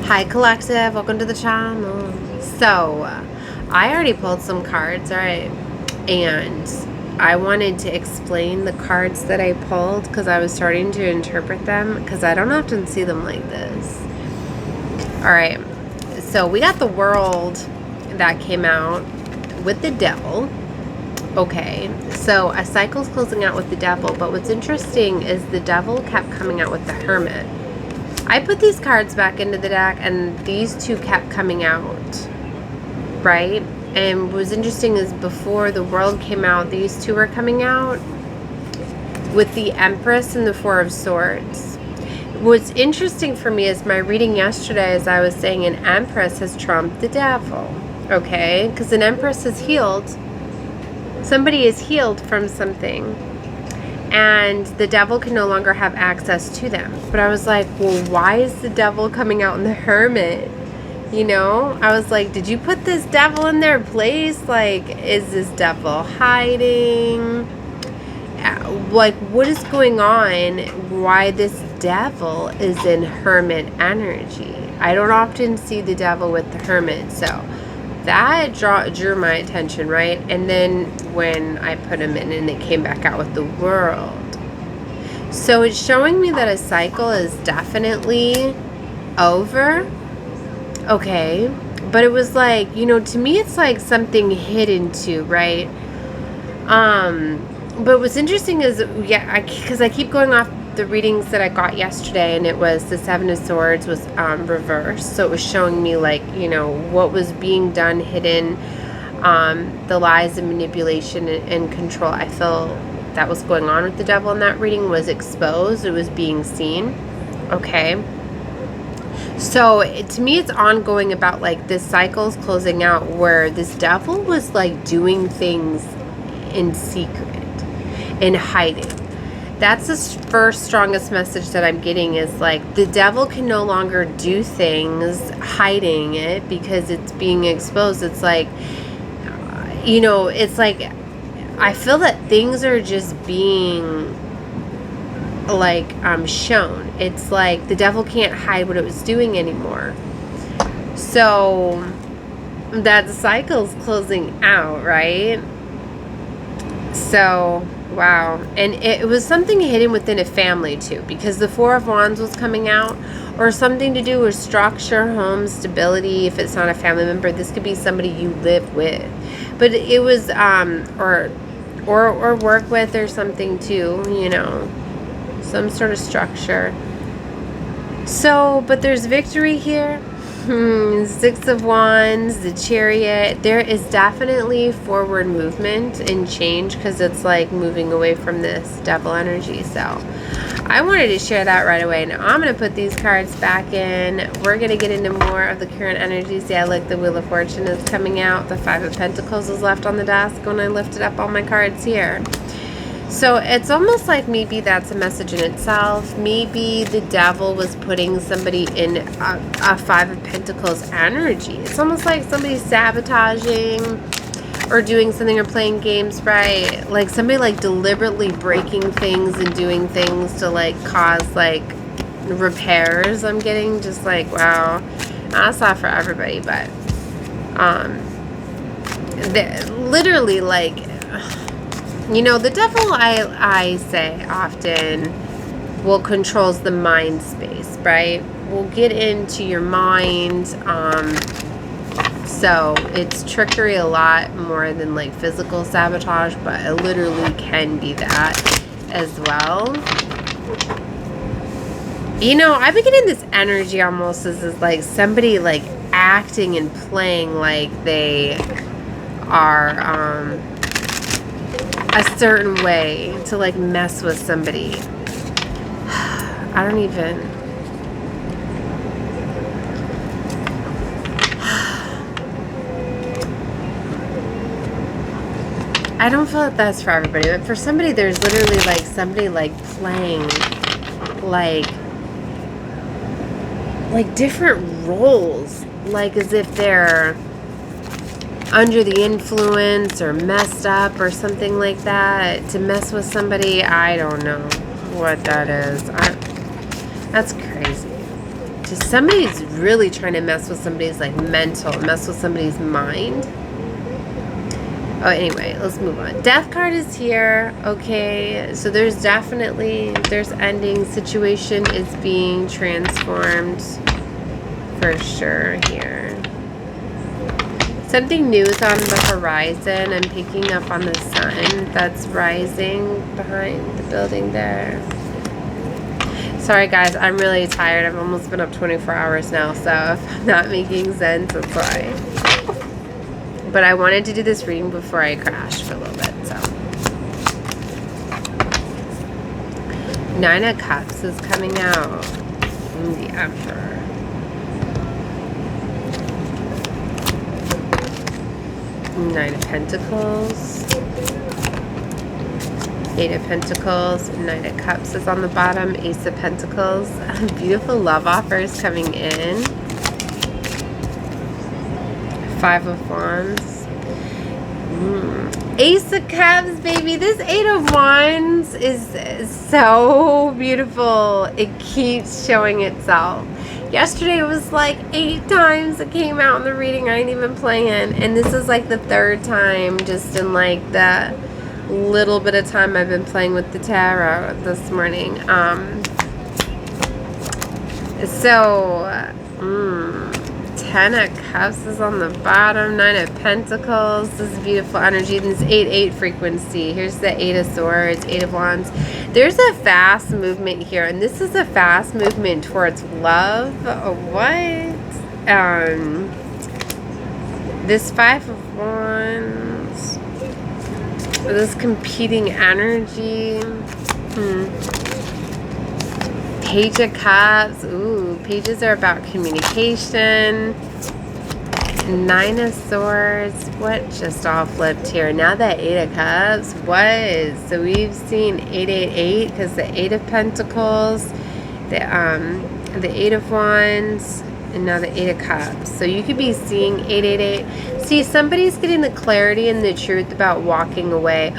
Hi Collective, welcome to the channel. So, I already pulled some cards, alright, and I wanted to explain the cards that I pulled because I was starting to interpret them because I don't often see them like this. Alright, so we got the World that came out with the Devil. Okay, so a cycle's closing out with the Devil, but what's interesting is the Devil kept coming out with the Hermit. I put these cards back into the deck and these two kept coming out, right? And what was interesting is before the World came out, these two were coming out with the Empress and the Four of Swords. What's interesting for me is my reading yesterday, as I was saying, an Empress has trumped the Devil, okay? Because an Empress is healed. Somebody is healed from something. And the Devil can no longer have access to them. But I was like, well, why is the Devil coming out in the Hermit? You know, I was like, did you put this Devil in their place? Like, is this Devil hiding? Like, what is going on? Why this Devil is in Hermit energy? I don't often see the Devil with the Hermit, so that drew my attention, right? And then when I put them in and it came back out with the World. So it's showing me that a cycle is definitely over. Okay. But it was like, you know, to me it's like something hidden too, right? But what's interesting is, yeah, because I keep going off the readings that I got yesterday, and it was the Seven of Swords was reversed, so it was showing me, like, you know, what was being done hidden, the lies and manipulation and control. I feel that was going on with the Devil in that reading was exposed. It was being seen. Okay, so to me it's ongoing about, like, this cycle's closing out where this Devil was like doing things in secret and hiding. That's the first strongest message that I'm getting is, like, the Devil can no longer do things hiding it because it's being exposed. It's like, you know, it's like, I feel that things are just being, like, shown. It's like the Devil can't hide what it was doing anymore. So that cycle's closing out, right? So wow. And it was something hidden within a family too, because the Four of Wands was coming out, or something to do with structure, home, stability. If it's not a family member, this could be somebody you live with, but it was or work with, or something too, you know, some sort of structure. So, but there's victory here. Six of Wands, the Chariot. There is definitely forward movement and change, because it's like moving away from this Devil energy. So I wanted to share that right away. Now I'm going to put these cards back in. We're going to get into more of the current energies. Yeah, like the Wheel of Fortune is coming out. The Five of Pentacles is left on the desk when I lifted up all my cards here. So it's almost like maybe that's a message in itself. Maybe the Devil was putting somebody in a Five of Pentacles energy. It's almost like somebody's sabotaging or doing something or playing games, right? Like somebody like deliberately breaking things and doing things to like cause like repairs. I'm getting just like, wow, that's not for everybody, but literally, like, you know, the Devil, I say often, will controls the mind space, right? Will get into your mind. So it's trickery a lot more than like physical sabotage, but it literally can be that as well. You know, I've been getting this energy almost as like somebody like acting and playing like they are a certain way to like mess with somebody. I don't even. I don't feel that that's for everybody, but for somebody, there's literally like somebody like playing like different roles, like as if they're under the influence or messed up or something like that to mess with somebody. I don't know what that is. That's crazy. somebody's really trying to mess with somebody's like mess with somebody's mind. Oh, anyway, let's move on. Death card is here. Okay, so there's ending. Situation is being transformed for sure here. Something new is on the horizon. I'm picking up on the sun that's rising behind the building there. Sorry guys, I'm really tired. I've almost been up 24 hours now, so if I'm not making sense, that's why. But I wanted to do this reading before I crashed for a little bit, so. Nine of Cups is coming out. The Emperor. Nine of Pentacles. Eight of Pentacles. Nine of Cups is on the bottom. Ace of Pentacles. Beautiful love offers coming in. Five of Wands. Ace of Cups, baby. This Eight of Wands is so beautiful. It keeps showing itself. Yesterday it was like 8 times it came out in the reading. I ain't even playing. And this is like the 3rd time just in like the little bit of time I've been playing with the tarot this morning. Ten of Cups is on the bottom. Nine of Pentacles. This is beautiful energy. This 8-8 frequency. Here's the Eight of Swords, Eight of Wands. There's a fast movement here, and this is a fast movement towards love. What? This Five of Wands. This competing energy. Page of Cups. Ooh, pages are about communication. Nine of Swords. What just all flipped here? Now the Eight of Cups. What? So we've seen 888 because the Eight of Pentacles, the Eight of Wands, and now the Eight of Cups. So you could be seeing 888. See, somebody's getting the clarity and the truth about walking away.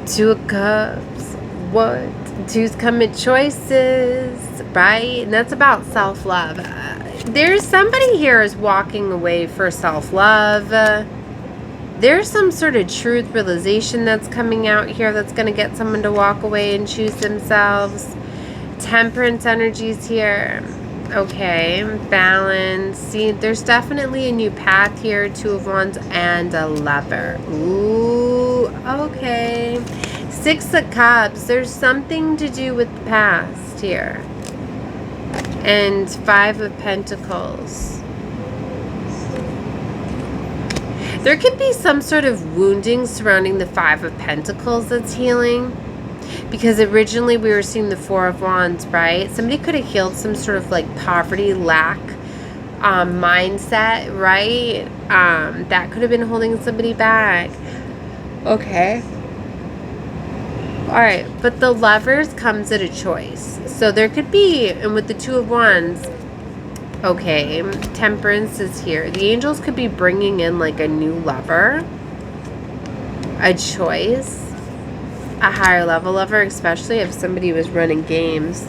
Two of Cups. What? Two's come with choices, right? And that's about self-love. There's somebody here is walking away for self-love. There's some sort of truth realization that's coming out here that's going to get someone to walk away and choose themselves. Temperance energies here. Okay, balance. See, there's definitely a new path here. Two of Wands and a Lover. Ooh, okay. Six of Cups. There's something to do with the past here. And Five of Pentacles. There could be some sort of wounding surrounding the Five of Pentacles that's healing. Because originally we were seeing the Four of Wands, right? Somebody could have healed some sort of like poverty, lack, mindset, right? That could have been holding somebody back. Okay. Alright, but the Lovers comes at a choice. So there could be, and with the Two of Wands, okay, Temperance is here. The angels could be bringing in like a new lover, a choice, a higher level lover, especially if somebody was running games.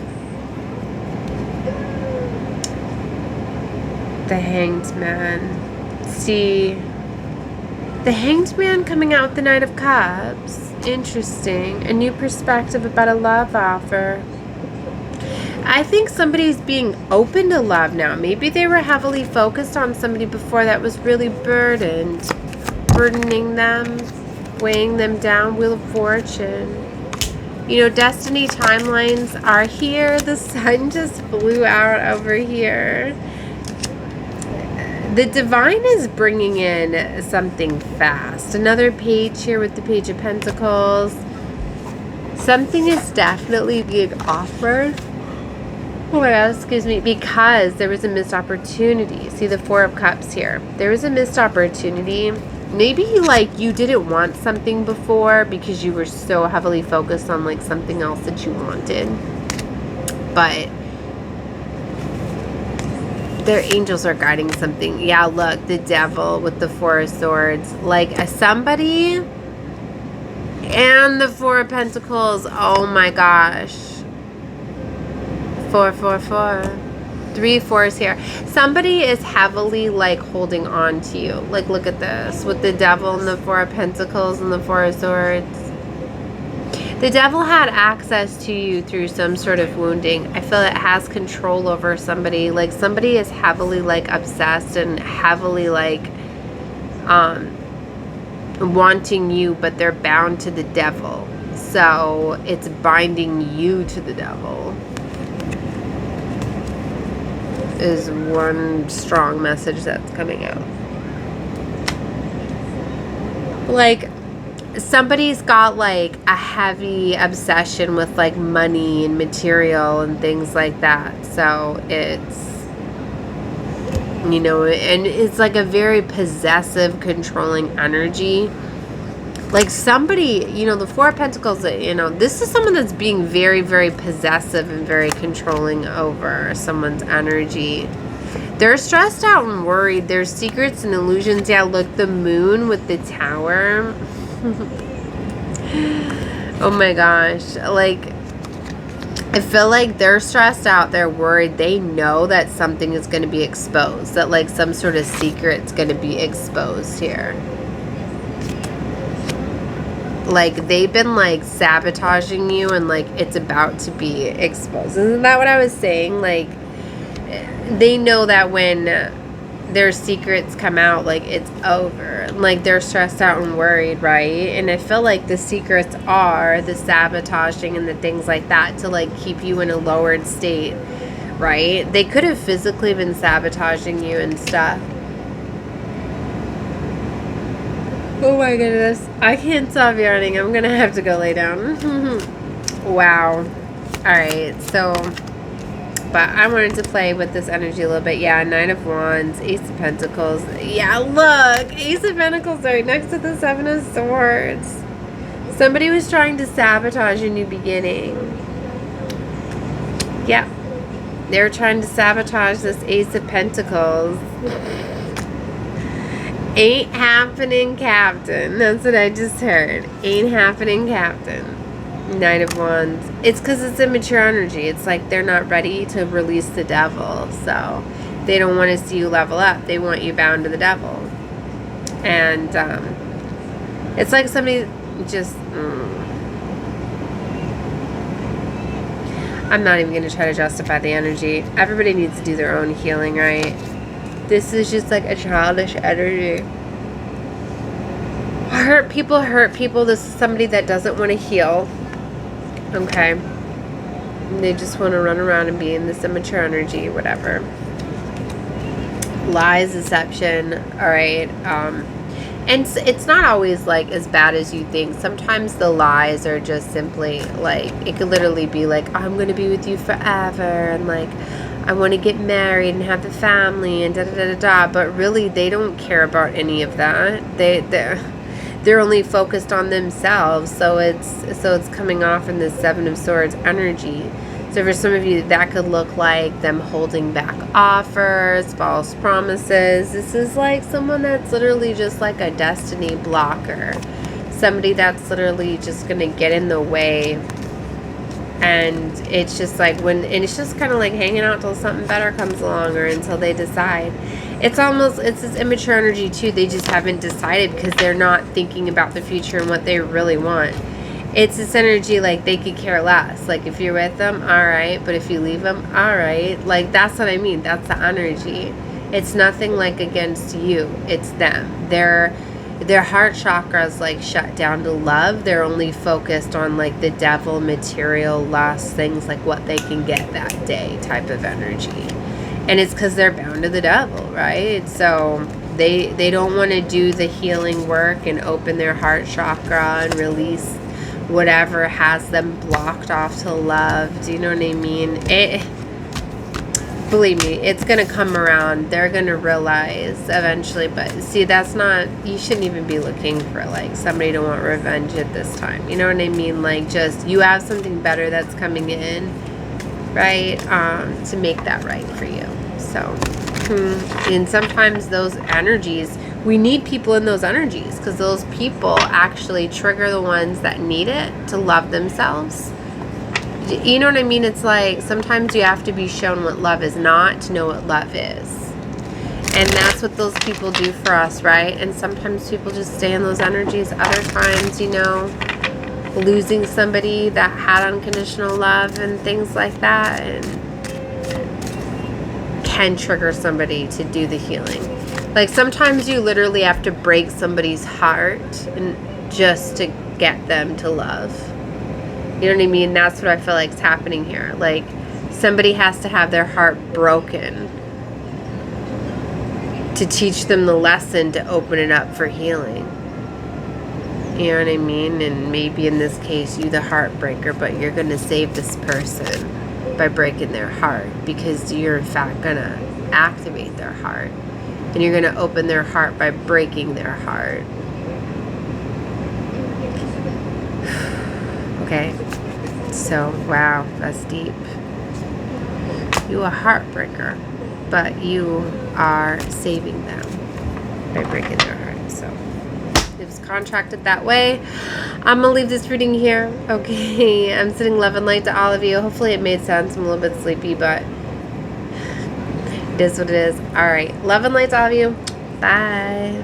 The Hanged Man. See, the Hanged Man coming out with the Knight of Cups. Interesting. A new perspective about a love offer. I think somebody's being open to love now. Maybe they were heavily focused on somebody before that was really burdening them, weighing them down. Wheel of Fortune. You know, destiny timelines are here. The sun just flew out over here. The Divine is bringing in something fast. Another page here with the Page of Pentacles. Something is definitely being offered. What else? Excuse me. Because there was a missed opportunity. See the Four of Cups here. There was a missed opportunity. Maybe like you didn't want something before because you were so heavily focused on like something else that you wanted. But their angels are guiding something. Yeah, look, the Devil with the Four of Swords. Like somebody and the Four of Pentacles. Oh my gosh. 444. Three fours here. Somebody is heavily like holding on to you. Like, look at this with the devil and the Four of Pentacles and the Four of Swords. The devil had access to you through some sort of wounding. I feel it has control over somebody. Like, somebody is heavily like obsessed and heavily like wanting you, but they're bound to the devil. So it's binding you to the devil. Is one strong message that's coming out. Like, somebody's got like a heavy obsession with like money and material and things like that. So it's, you know, and it's like a very possessive, controlling energy. Like, somebody, you know, the Four of Pentacles, you know, this is someone that's being very, very possessive and very controlling over someone's energy. They're stressed out and worried. There's secrets and illusions. Yeah, look, the moon with the tower. Oh my gosh. Like, I feel like they're stressed out. They're worried. They know that something is going to be exposed. That like some sort of secret's going to be exposed here. Like, they've been like sabotaging you and like it's about to be exposed. Isn't that what I was saying? Like, they know that when their secrets come out, like, it's over. Like, they're stressed out and worried, right? And I feel like the secrets are the sabotaging and the things like that to like keep you in a lowered state, right? They could have physically been sabotaging you and stuff. Oh my goodness. I can't stop yawning. I'm going to have to go lay down. Wow. Alright, so, but I wanted to play with this energy a little bit. Yeah, Nine of Wands, Ace of Pentacles. Yeah, look! Ace of Pentacles right next to the Seven of Swords. Somebody was trying to sabotage a new beginning. Yeah. They were trying to sabotage this Ace of Pentacles. Ain't happening, Captain. That's what I just heard. Ain't happening, Captain. Nine of Wands. It's because it's immature energy. It's like they're not ready to release the devil. So they don't want to see you level up. They want you bound to the devil. And it's like somebody just... I'm not even going to try to justify the energy. Everybody needs to do their own healing, right? This is just like a childish energy. Hurt people. This is somebody that doesn't want to heal. Okay. They just want to run around and be in this immature energy, whatever. Lies, deception. Alright. And it's not always like as bad as you think. Sometimes the lies are just simply like, it could literally be like, I'm going to be with you forever. And like, I want to get married and have a family and da-da-da-da-da. But really, they don't care about any of that. They're only focused on themselves. So it's coming off in the Seven of Swords energy. So for some of you, that could look like them holding back offers, false promises. This is like someone that's literally just like a destiny blocker. Somebody that's literally just going to get in the way. And it's just like and it's just kind of like hanging out till something better comes along or until they decide. It's this immature energy too. They just haven't decided because they're not thinking about the future and what they really want. It's this energy like they could care less. Like, if you're with them, alright. But if you leave them, alright. Like, that's what I mean. That's the energy. It's nothing like against you. It's them. Their heart chakra is like shut down to love. They're only focused on like the devil, material, lust, things like what they can get that day type of energy. And it's because they're bound to the devil, right? So they don't want to do the healing work and open their heart chakra and release whatever has them blocked off to love. Do you know what I mean? Believe me, it's going to come around. They're going to realize eventually. But see, that's not... You shouldn't even be looking for, like, somebody to want revenge at this time. You know what I mean? Like, just... You have something better that's coming in, right? To make that right for you. So... And sometimes those energies... We need people in those energies. Because those people actually trigger the ones that need it to love themselves. You know what I mean? It's like sometimes you have to be shown what love is not to know what love is. And that's what those people do for us, right? And sometimes people just stay in those energies. Other times, you know, losing somebody that had unconditional love and things like that, and can trigger somebody to do the healing. Like sometimes you literally have to break somebody's heart and just to get them to love. You know what I mean? That's what I feel like is happening here. Like somebody has to have their heart broken to teach them the lesson to open it up for healing. You know what I mean? And maybe in this case, you the heartbreaker, but you're going to save this person by breaking their heart, because you're in fact going to activate their heart. And you're going to open their heart by breaking their heart. Okay? So, wow, that's deep. You a heartbreaker, but you are saving them by breaking their heart. So it was contracted that way. I'm gonna leave this reading here. Okay, I'm sending love and light to all of you. Hopefully it made sense. I'm a little bit sleepy, but it is what it is. All right, love and light to all of you. Bye.